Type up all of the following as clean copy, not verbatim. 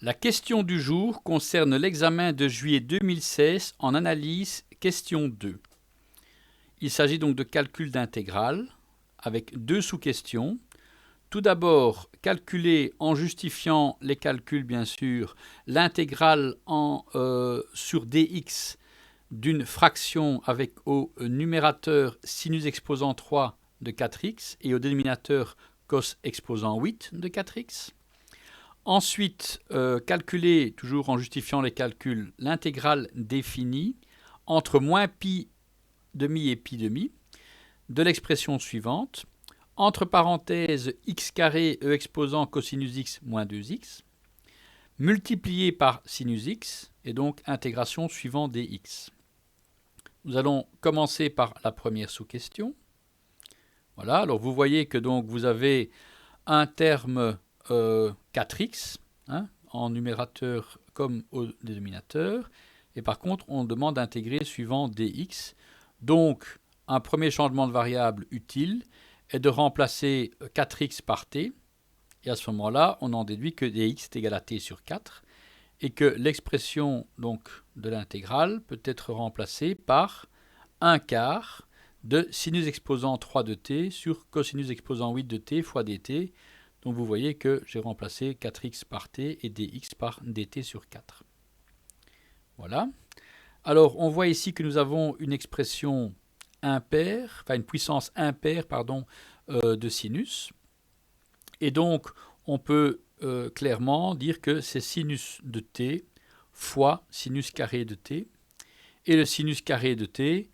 La question du jour concerne l'examen de juillet 2016 en analyse question 2. Il s'agit donc de calcul d'intégrale avec deux sous-questions. Tout d'abord, calculer en justifiant les calculs, bien sûr, l'intégrale sur dx d'une fraction avec au numérateur sinus exposant 3 de 4x et au dénominateur cos exposant 8 de 4x. Ensuite, calculer, toujours en justifiant les calculs, l'intégrale définie entre moins pi demi et pi demi de l'expression suivante, entre parenthèses x carré e exposant cosinus x moins 2x, multiplié par sinus x, et donc intégration suivant dx. Nous allons commencer par la première sous-question. Voilà, alors vous voyez que donc vous avez un terme 4x, en numérateur comme au dénominateur, et par contre on demande d'intégrer suivant dx. Donc un premier changement de variable utile est de remplacer 4x par t, et à ce moment-là on en déduit que dx est égal à t sur 4, et que l'expression donc de l'intégrale peut être remplacée par 1 quart de sinus exposant 3 de t sur cosinus exposant 8 de t fois dt. Donc vous voyez que j'ai remplacé 4x par t et dx par dt sur 4. Voilà. Alors on voit ici que nous avons une expression impaire, enfin une puissance impaire, de sinus. Et donc on peut clairement dire que c'est sinus de t fois sinus carré de t. Et le sinus carré de t,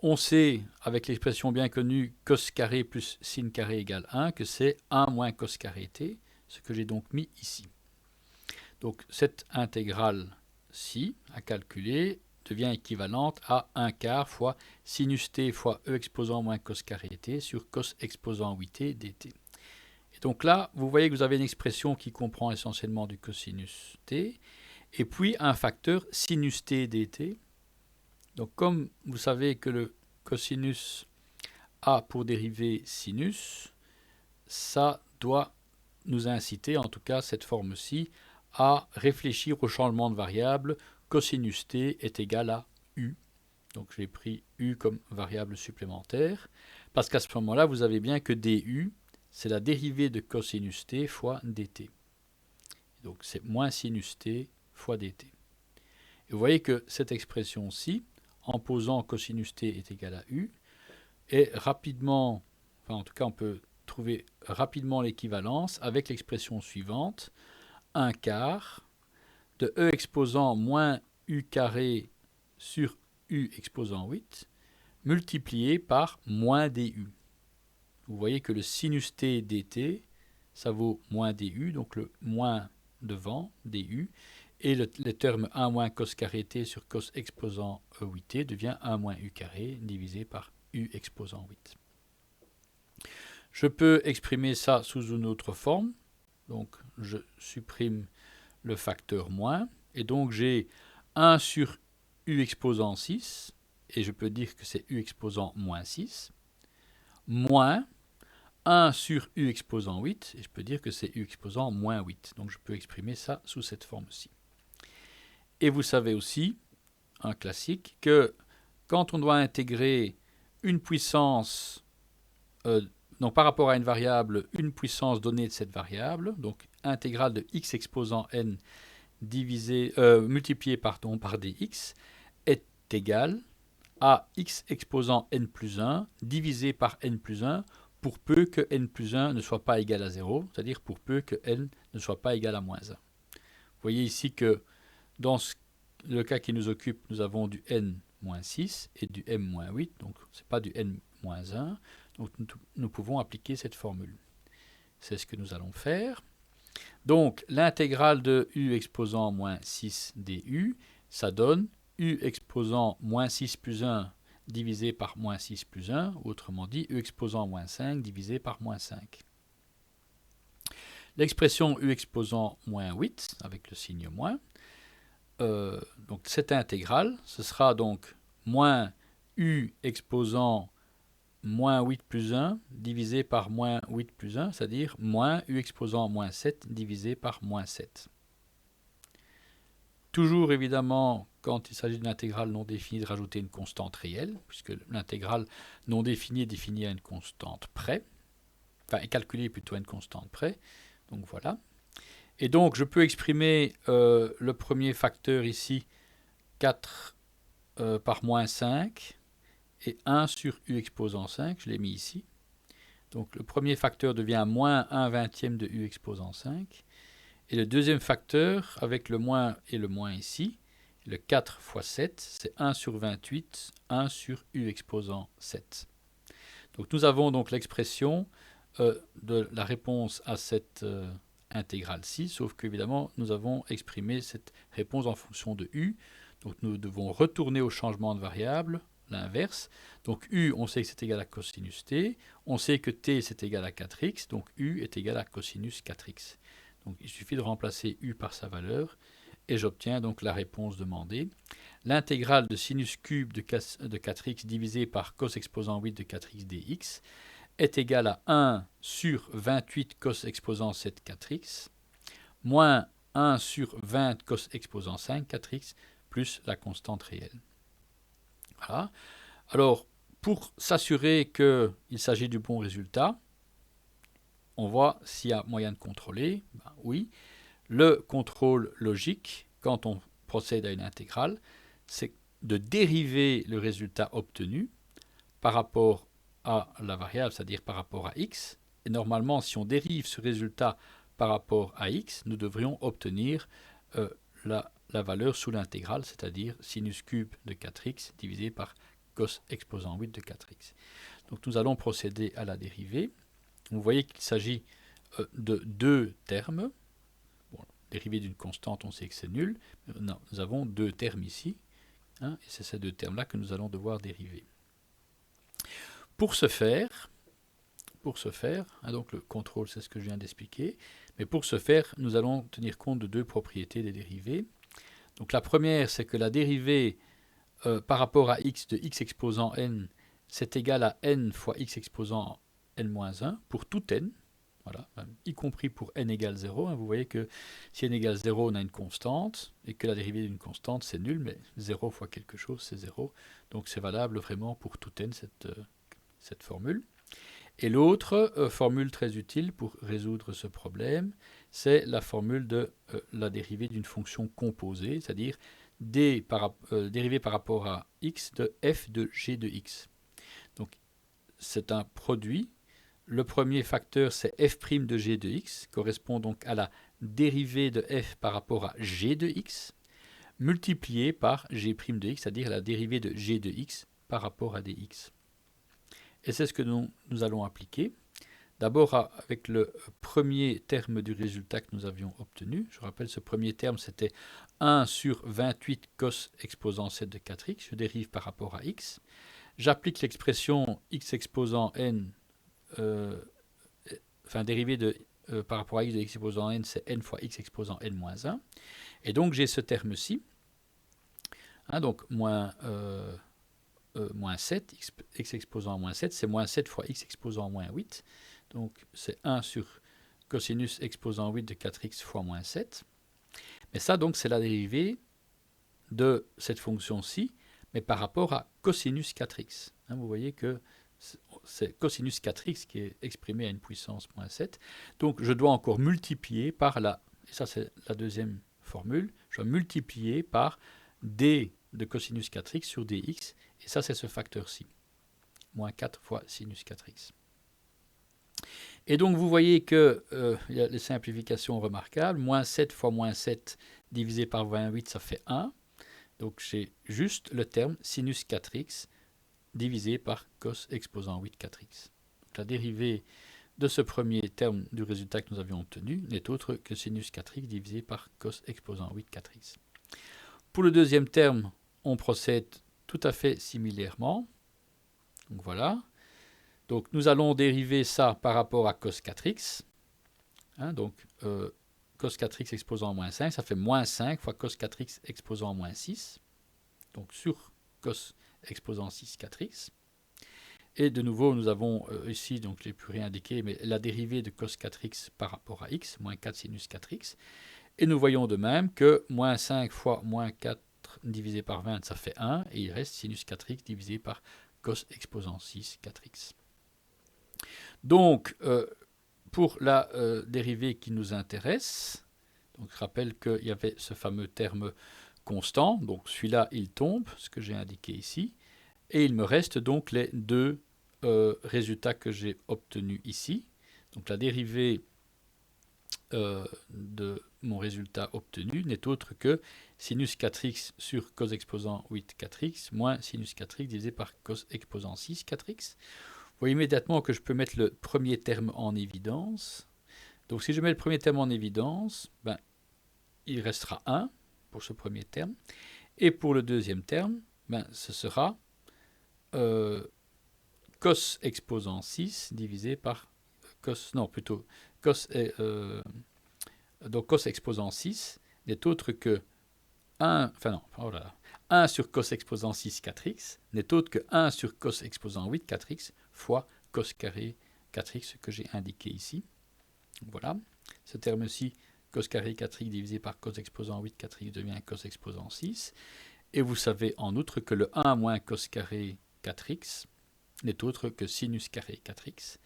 on sait, avec l'expression bien connue cos carré plus sin carré égale 1, que c'est 1 moins cos carré t, ce que j'ai donc mis ici. Donc cette intégrale-ci, à calculer, devient équivalente à 1 quart fois sinus t fois e exposant moins cos carré t sur cos exposant 8t dt. Et donc là, vous voyez que vous avez une expression qui comprend essentiellement du cosinus t, et puis un facteur sinus t dt. Donc comme vous savez que le cosinus a pour dérivée sinus, ça doit nous inciter, en tout cas cette forme-ci, à réfléchir au changement de variable. Cosinus t est égal à u. Donc j'ai pris u comme variable supplémentaire, parce qu'à ce moment-là, vous avez bien que du, c'est la dérivée de cosinus t fois dt. Donc c'est moins sinus t fois dt. Et vous voyez que cette expression-ci, en posant cosinus t est égal à u, et rapidement, enfin en tout cas on peut trouver rapidement l'équivalence avec l'expression suivante, 1 quart de e exposant moins u carré sur u exposant 8, multiplié par moins du. Vous voyez que le sinus t dt, ça vaut moins du, donc le moins devant, du, et le terme 1 moins cos carré t sur cos exposant 8t devient 1 moins u carré divisé par u exposant 8. Je peux exprimer ça sous une autre forme. Donc je supprime le facteur moins. Et donc j'ai 1 sur u exposant 6. Et je peux dire que c'est u exposant moins 6. Moins 1 sur u exposant 8. Et je peux dire que c'est u exposant moins 8. Donc je peux exprimer ça sous cette forme-ci. Et vous savez aussi, un classique, que quand on doit intégrer une puissance, donc par rapport à une variable, une puissance donnée de cette variable, donc intégrale de x exposant n multiplié par dx, est égale à x exposant n plus 1 divisé par n plus 1 pour peu que n plus 1 ne soit pas égal à 0, c'est-à-dire pour peu que n ne soit pas égal à moins 1. Vous voyez ici que dans le cas qui nous occupe, nous avons du n-6 et du m-8, donc ce n'est pas du n-1, donc nous pouvons appliquer cette formule. C'est ce que nous allons faire. Donc l'intégrale de u exposant moins 6 du, ça donne u exposant moins 6 plus 1 divisé par moins 6 plus 1, autrement dit u exposant moins 5 divisé par moins 5. L'expression u exposant moins 8, avec le signe moins, donc cette intégrale, ce sera donc moins u exposant moins 8 plus 1 divisé par moins 8 plus 1, c'est-à-dire moins u exposant moins 7 divisé par moins 7. Toujours évidemment, quand il s'agit d'une intégrale non définie, de rajouter une constante réelle, puisque l'intégrale non définie est définie à une constante près, enfin est calculée plutôt à une constante près. Donc voilà. Et donc je peux exprimer le premier facteur ici, 4 par moins 5, et 1 sur u exposant 5, je l'ai mis ici. Donc le premier facteur devient moins 1 vingtième de u exposant 5. Et le deuxième facteur, avec le moins et le moins ici, le 4 fois 7, c'est 1 sur 28, 1 sur u exposant 7. Donc nous avons donc l'expression de la réponse à cette intégrale-ci, sauf qu'évidemment nous avons exprimé cette réponse en fonction de u. Donc nous devons retourner au changement de variable, l'inverse. Donc u, on sait que c'est égal à cosinus t, on sait que t c'est égal à 4x, donc u est égal à cosinus 4x. Donc il suffit de remplacer u par sa valeur et j'obtiens donc la réponse demandée. L'intégrale de sinus cube de 4x divisé par cos exposant 8 de 4x dx est égale à 1 sur 28 cos exposant 7 4x moins 1 sur 20 cos exposant 5 4x plus la constante réelle. Voilà. Alors, pour s'assurer qu'il s'agit du bon résultat, on voit s'il y a moyen de contrôler. Ben oui. Le contrôle logique, quand on procède à une intégrale, c'est de dériver le résultat obtenu par rapport à la variable, c'est-à-dire par rapport à x. Et normalement, si on dérive ce résultat par rapport à x, nous devrions obtenir la valeur sous l'intégrale, c'est-à-dire sinus cube de 4x divisé par cos exposant 8 de 4x. Donc nous allons procéder à la dérivée. Vous voyez qu'il s'agit de deux termes. Bon, dérivée d'une constante, on sait que c'est nul. Non, nous avons deux termes ici, hein, et c'est ces deux termes-là que nous allons devoir dériver. Pour ce faire, hein, donc le contrôle, c'est ce que je viens d'expliquer, mais pour ce faire, nous allons tenir compte de deux propriétés des dérivées. Donc la première, c'est que la dérivée par rapport à x de x exposant n, c'est égal à n fois x exposant n-1 pour tout n, voilà, y compris pour n égale 0. Hein, vous voyez que si n égale 0, on a une constante, et que la dérivée d'une constante, c'est nul, mais 0 fois quelque chose, c'est 0. Donc c'est valable vraiment pour tout n, cette formule. Et l'autre formule très utile pour résoudre ce problème, c'est la formule de la dérivée d'une fonction composée, c'est-à-dire dérivée par rapport à x de f de g de x. Donc c'est un produit. Le premier facteur, c'est f' de g de x, correspond donc à la dérivée de f par rapport à g de x, multiplié par g' de x, c'est-à-dire la dérivée de g de x par rapport à dx. Et c'est ce que nous allons appliquer. D'abord avec le premier terme du résultat que nous avions obtenu. Je rappelle, ce premier terme, c'était 1 sur 28 cos exposant 7 de 4x. Je dérive par rapport à x. J'applique l'expression x exposant n, dérivée de par rapport à x de x exposant n, c'est n fois x exposant n-1. Et donc j'ai ce terme-ci. Hein, donc moins 7, x exposant moins 7, c'est moins 7 fois x exposant moins 8. Donc c'est 1 sur cosinus exposant 8 de 4x fois moins 7. Mais ça, donc, c'est la dérivée de cette fonction-ci, mais par rapport à cosinus 4x. Hein, vous voyez que c'est cosinus 4x qui est exprimé à une puissance moins 7. Donc je dois encore multiplier par et ça c'est la deuxième formule, je dois multiplier par d de cosinus 4x sur dx, et ça c'est ce facteur-ci, moins 4 fois sinus 4x. Et donc vous voyez qu'il y a les simplifications remarquables, moins 7 fois moins 7 divisé par 28, ça fait 1. Donc j'ai juste le terme sinus 4x divisé par cos exposant 8 4x. Donc, la dérivée de ce premier terme du résultat que nous avions obtenu n'est autre que sinus 4x divisé par cos exposant 8 4x. Pour le deuxième terme, on procède tout à fait similairement. Donc voilà. Donc nous allons dériver ça par rapport à cos 4x. Hein, donc cos 4x exposant moins 5, ça fait moins 5 fois cos 4x exposant moins 6. Donc sur cos exposant 6 4x. Et de nouveau, nous avons ici, donc je n'ai plus rien indiqué, mais la dérivée de cos 4x par rapport à x, moins 4 sinus 4x. Et nous voyons de même que moins 5 fois moins 4 divisé par 20, ça fait 1, et il reste sinus 4x divisé par cos exposant 6 4x. Donc, pour la dérivée qui nous intéresse, donc je rappelle qu'il y avait ce fameux terme constant, donc celui-là il tombe, ce que j'ai indiqué ici, et il me reste donc les deux résultats que j'ai obtenus ici. Donc la dérivée de mon résultat obtenu n'est autre que sinus 4x sur cos exposant 8 4x moins sinus 4x divisé par cos exposant 6 4x. Vous voyez immédiatement que je peux mettre le premier terme en évidence. Donc si je mets le premier terme en évidence, ben, il restera 1 pour ce premier terme. Et pour le deuxième terme, ben, ce sera cos exposant 6 divisé par cos, non plutôt cos, donc cos exposant 6 n'est autre que 1, enfin non, oh là là, 1 sur cos exposant 6 4x n'est autre que 1 sur cos exposant 8 4x fois cos carré 4x que j'ai indiqué ici. Voilà, ce terme-ci, cos carré 4x divisé par cos exposant 8 4x devient cos exposant 6. Et vous savez en outre que le 1 moins cos carré 4x n'est autre que sinus carré 4x.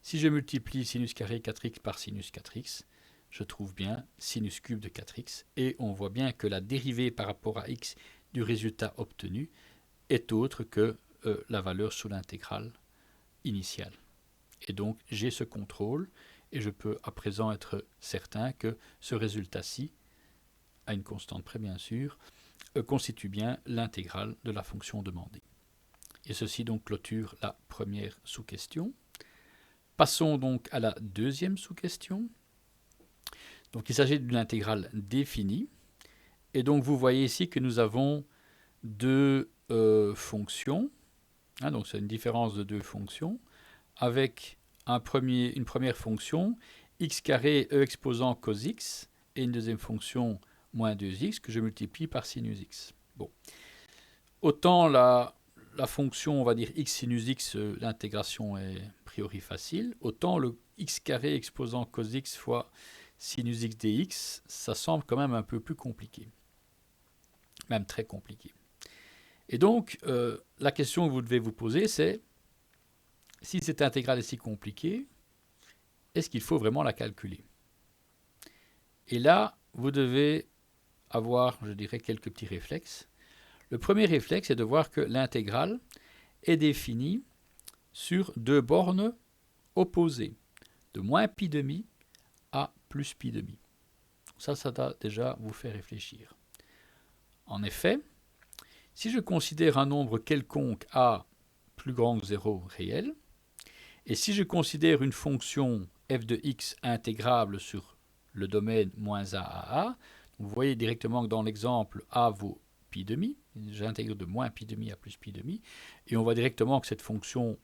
Si je multiplie sinus carré 4x par sinus 4x, je trouve bien sinus cube de 4x, et on voit bien que la dérivée par rapport à x du résultat obtenu est autre que la valeur sous l'intégrale initiale. Et donc j'ai ce contrôle, et je peux à présent être certain que ce résultat-ci, à une constante près bien sûr, constitue bien l'intégrale de la fonction demandée. Et ceci donc clôture la première sous-question. Passons donc à la deuxième sous-question. Donc il s'agit d'une intégrale définie. Et donc vous voyez ici que nous avons deux fonctions. Donc c'est une différence de deux fonctions avec une première fonction x carré e exposant cos x et une deuxième fonction moins 2x que je multiplie par sinus x. Bon. Autant la fonction, on va dire x sinus x, l'intégration est a priori facile, autant le x carré exposant cos x fois sinus x dx, ça semble quand même un peu plus compliqué, même très compliqué. Et donc, la question que vous devez vous poser, c'est, si cette intégrale est si compliquée, est-ce qu'il faut vraiment la calculer? Et là, vous devez avoir, je dirais, quelques petits réflexes. Le premier réflexe est de voir que l'intégrale est définie sur deux bornes opposées, de moins pi demi à plus pi demi. Ça doit déjà vous faire réfléchir. En effet, si je considère un nombre quelconque a plus grand que 0 réel, et si je considère une fonction f de x intégrable sur le domaine moins a à a, vous voyez directement que dans l'exemple a vaut pi demi, j'intègre de moins pi demi à plus pi demi, et on voit directement que cette fonction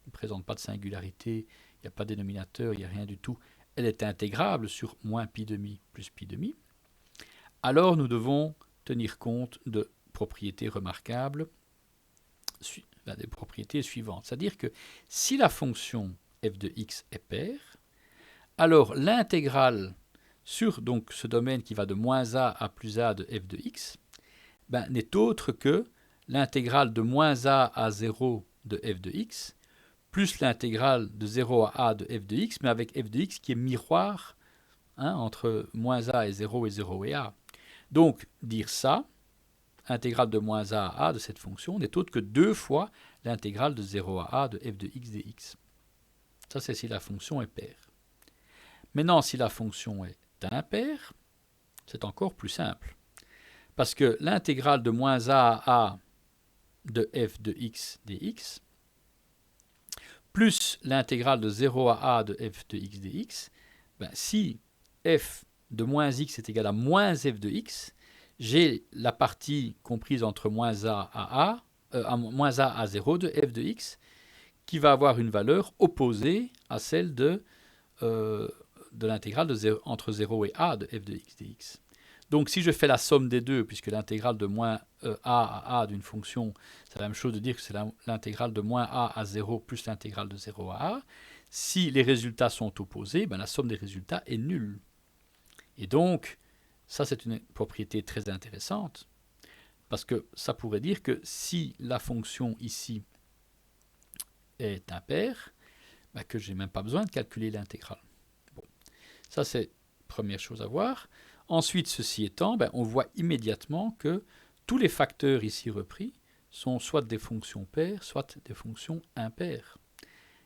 ne présente pas de singularité, il n'y a pas de dénominateur, il n'y a rien du tout, elle est intégrable sur moins pi demi plus pi demi, alors nous devons tenir compte de propriétés remarquables, des propriétés suivantes. C'est-à-dire que si la fonction f de x est paire, alors l'intégrale sur donc, ce domaine qui va de moins a à plus a de f de x n'est autre que l'intégrale de moins a à 0 de f de x plus l'intégrale de 0 à a de f de x, mais avec f de x qui est miroir entre moins a et 0 et a. Donc, dire ça, intégrale de moins a à a de cette fonction n'est autre que 2 fois l'intégrale de 0 à a de f de x dx. Ça, c'est si la fonction est paire. Maintenant, si la fonction est impaire, c'est encore plus simple. Parce que l'intégrale de moins a à a de f de x dx plus l'intégrale de 0 à a de f de x dx, si f de moins x est égal à moins f de x, j'ai la partie comprise entre moins a à 0 de f de x qui va avoir une valeur opposée à celle de l'intégrale entre 0 et a de f de x dx. Donc si je fais la somme des deux, puisque l'intégrale de moins a à a d'une fonction, c'est la même chose de dire que c'est l'intégrale de moins a à 0 plus l'intégrale de 0 à a, si les résultats sont opposés, la somme des résultats est nulle. Et donc, Ça, c'est une propriété très intéressante, parce que ça pourrait dire que si la fonction ici est impaire, ben que je n'ai même pas besoin de calculer l'intégrale. Bon. Ça, c'est première chose à voir. Ensuite, ceci étant, ben, on voit immédiatement que tous les facteurs ici repris sont soit des fonctions paires, soit des fonctions impaires.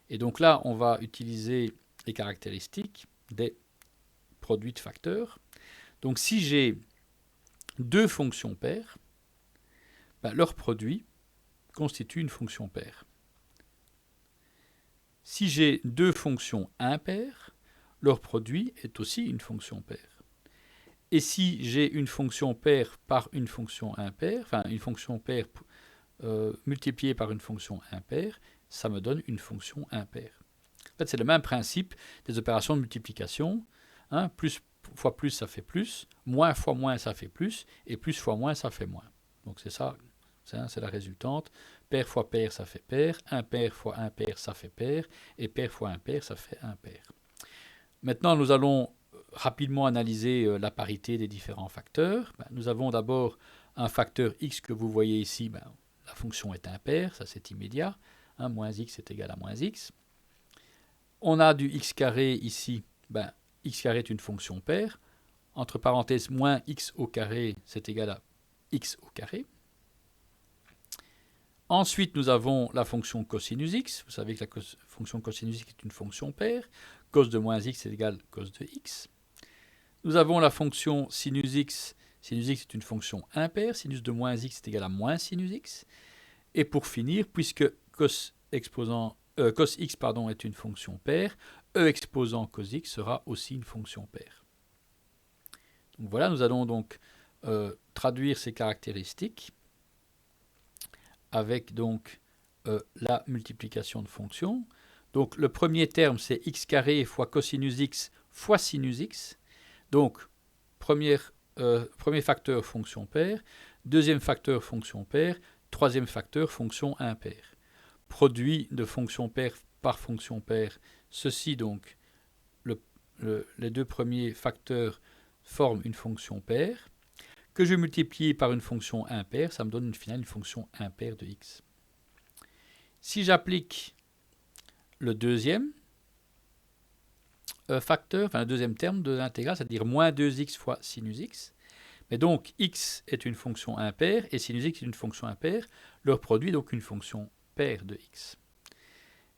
Et donc là, on va utiliser les caractéristiques des produits de facteurs. Donc si j'ai deux fonctions paires, ben, leur produit constitue une fonction paire. Si j'ai deux fonctions impaires, leur produit est aussi une fonction paire. Et si j'ai une fonction paire par une fonction impaire, enfin une fonction paire multipliée par une fonction impaire, ça me donne une fonction impaire. En fait, c'est le même principe des opérations de multiplication. Hein, plus fois plus, ça fait plus, moins fois moins, ça fait plus, et plus fois moins, ça fait moins. Donc c'est ça, c'est la résultante. Paire fois paire, ça fait paire, impair fois impair, ça fait paire, et paire fois impair, ça fait impair. Maintenant, nous allons rapidement analyser la parité des différents facteurs. Nous avons d'abord un facteur x que vous voyez ici, la fonction est impaire, ça c'est immédiat, hein, moins x est égal à moins x. On a du x carré ici, x carré est une fonction paire, entre parenthèses moins x au carré c'est égal à x au carré. Ensuite, nous avons la fonction cosinus x. Vous savez que la fonction cosinus x est une fonction paire. Cos de moins x est égal à cos de x. Nous avons la fonction sinus x. Sinus x est une fonction impaire. Sinus de moins x est égal à moins sinus x. Et pour finir, puisque cos x est une fonction paire, e exposant cos x sera aussi une fonction paire. Donc voilà, nous allons donc traduire ces caractéristiques avec donc la multiplication de fonctions. Donc le premier terme, c'est x carré fois cosinus x fois sinus x. Donc premier facteur, fonction paire. Deuxième facteur, fonction paire. Troisième facteur, fonction impaire. Produit de fonction paire par fonction paire. Ceci donc, les deux premiers facteurs forment une fonction paire que je multiplie par une fonction impaire, ça me donne une fonction impaire de x. Si j'applique le deuxième facteur, enfin le deuxième terme de l'intégrale, c'est-à-dire moins 2x fois sinus x, mais donc x est une fonction impaire et sinus x est une fonction impaire, leur produit donc une fonction paire de x.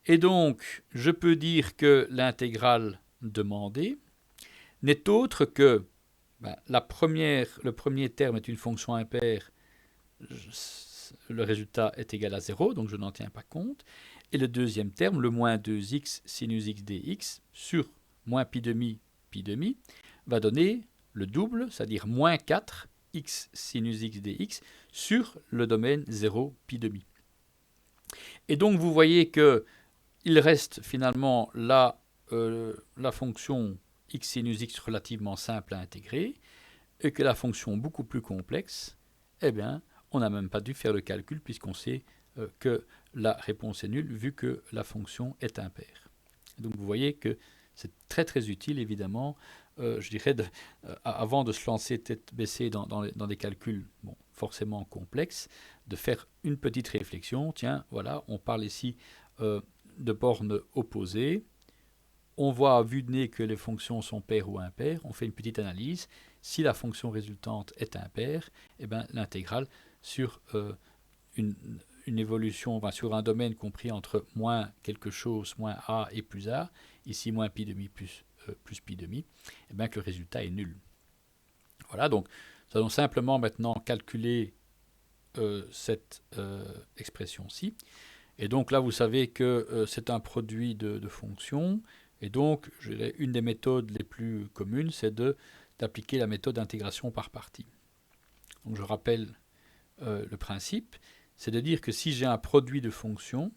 Et donc, je peux dire que l'intégrale demandée n'est autre que le premier terme est une fonction impaire, le résultat est égal à 0, donc je n'en tiens pas compte. Et le deuxième terme, le moins 2x sinus x dx sur moins pi demi, va donner le double, c'est-à-dire moins 4x sinus x dx sur le domaine 0 pi demi. Et donc vous voyez qu'il reste finalement la fonction x sinus x relativement simple à intégrer, et que la fonction beaucoup plus complexe, on n'a même pas dû faire le calcul puisqu'on sait que la réponse est nulle vu que la fonction est impaire. Donc vous voyez que c'est très très utile évidemment, je dirais, avant de se lancer tête baissée dans des calculs forcément complexes, de faire une petite réflexion. Tiens, voilà, on parle ici de bornes opposées. On voit à vue de nez que les fonctions sont paires ou impaires. On fait une petite analyse. Si la fonction résultante est impaire, l'intégrale sur une évolution, sur un domaine compris entre moins quelque chose, moins a et plus a, ici moins pi demi plus pi demi, que le résultat est nul. Voilà, donc nous allons simplement maintenant calculer cette expression-ci. Et donc là, vous savez que c'est un produit de fonctions. Et donc, une des méthodes les plus communes, c'est d'appliquer la méthode d'intégration par partie. Donc je rappelle le principe, c'est de dire que si j'ai un produit de fonctions,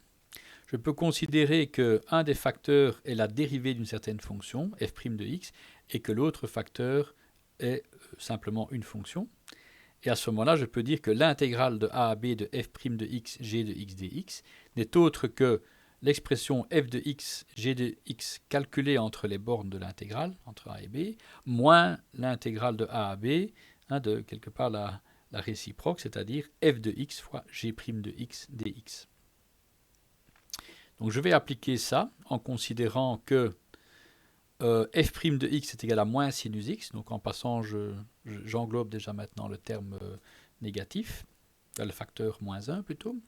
je peux considérer qu'un des facteurs est la dérivée d'une certaine fonction, f' de x, et que l'autre facteur est simplement une fonction. Et à ce moment-là, je peux dire que l'intégrale de a à b de f' de x, g de x dx n'est autre que l'expression f de x, g de x calculée entre les bornes de l'intégrale, entre a et b, moins l'intégrale de a à b, de quelque part la réciproque, c'est-à-dire f de x fois g' de x dx. Donc je vais appliquer ça en considérant que f' de x est égal à moins sinus x, donc en passant, j'englobe déjà maintenant le terme négatif, le facteur moins 1 plutôt.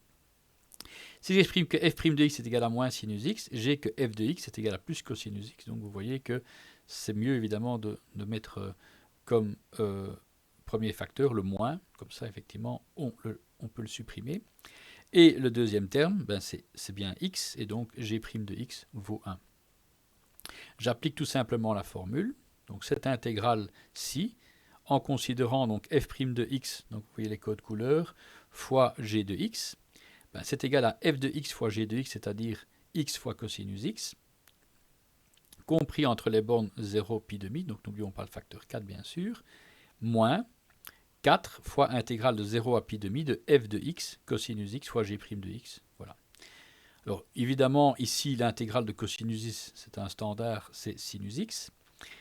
Si j'exprime que f' de x est égal à moins sinus x, j'ai que f de x est égal à plus cosinus x. Donc vous voyez que c'est mieux évidemment de mettre comme premier facteur le moins, comme ça effectivement on peut le supprimer. Et le deuxième terme, c'est bien x, et donc g' de x vaut 1. J'applique tout simplement la formule, donc cette intégrale-ci, en considérant donc f' de x, donc vous voyez les codes couleurs, fois g de x, c'est égal à f de x fois g de x, c'est-à-dire x fois cosinus x, compris entre les bornes 0 pi demi, donc n'oublions pas le facteur 4 bien sûr, moins 4 fois intégrale de 0 à pi demi de f de x cosinus x fois g' de x. Voilà. Alors évidemment ici l'intégrale de cosinus x c'est un standard, c'est sinus x.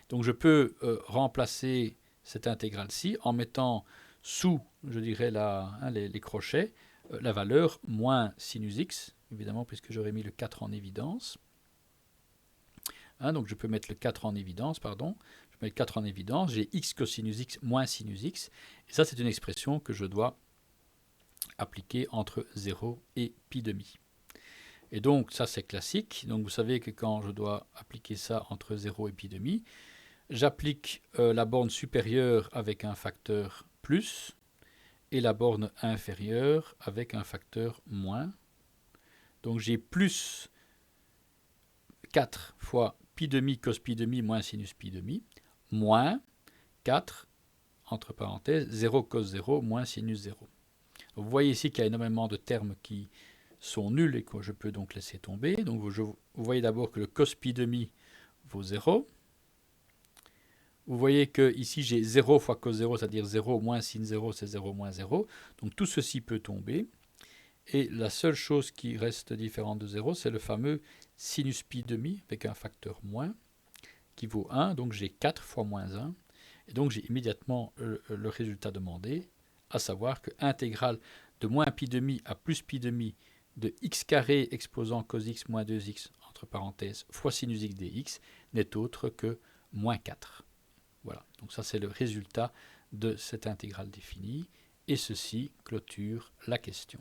Donc je peux remplacer cette intégrale-ci en mettant sous, je dirais, les crochets, la valeur moins sinus x, évidemment puisque j'aurais mis le 4 en évidence. Donc je peux mettre le 4 en évidence, pardon. Je mets le 4 en évidence, j'ai x cosinus x moins sinus x. Et ça, c'est une expression que je dois appliquer entre 0 et pi demi. Et donc, ça, c'est classique. Donc, vous savez que quand je dois appliquer ça entre 0 et pi demi, j'applique la borne supérieure avec un facteur plus et la borne inférieure avec un facteur moins. Donc, j'ai plus 4 fois pi demi cos pi demi moins sinus pi demi, moins 4, entre parenthèses, 0 cos 0 moins sinus 0. Donc vous voyez ici qu'il y a énormément de termes qui sont nuls et que je peux donc laisser tomber. Donc vous voyez d'abord que le cos pi demi vaut 0. Vous voyez que ici j'ai 0 fois cos 0, c'est-à-dire 0 moins sin 0, c'est 0 moins 0. Donc tout ceci peut tomber. Et la seule chose qui reste différente de 0, c'est le fameux sinus pi demi avec un facteur moins qui vaut 1. Donc j'ai 4 fois moins 1. Et donc j'ai immédiatement le résultat demandé, à savoir que intégrale de moins pi demi à plus pi demi de x carré exposant cos x moins 2x, entre parenthèses, fois sinus x dx, n'est autre que moins 4. Voilà, donc ça c'est le résultat de cette intégrale définie, et ceci clôture la question.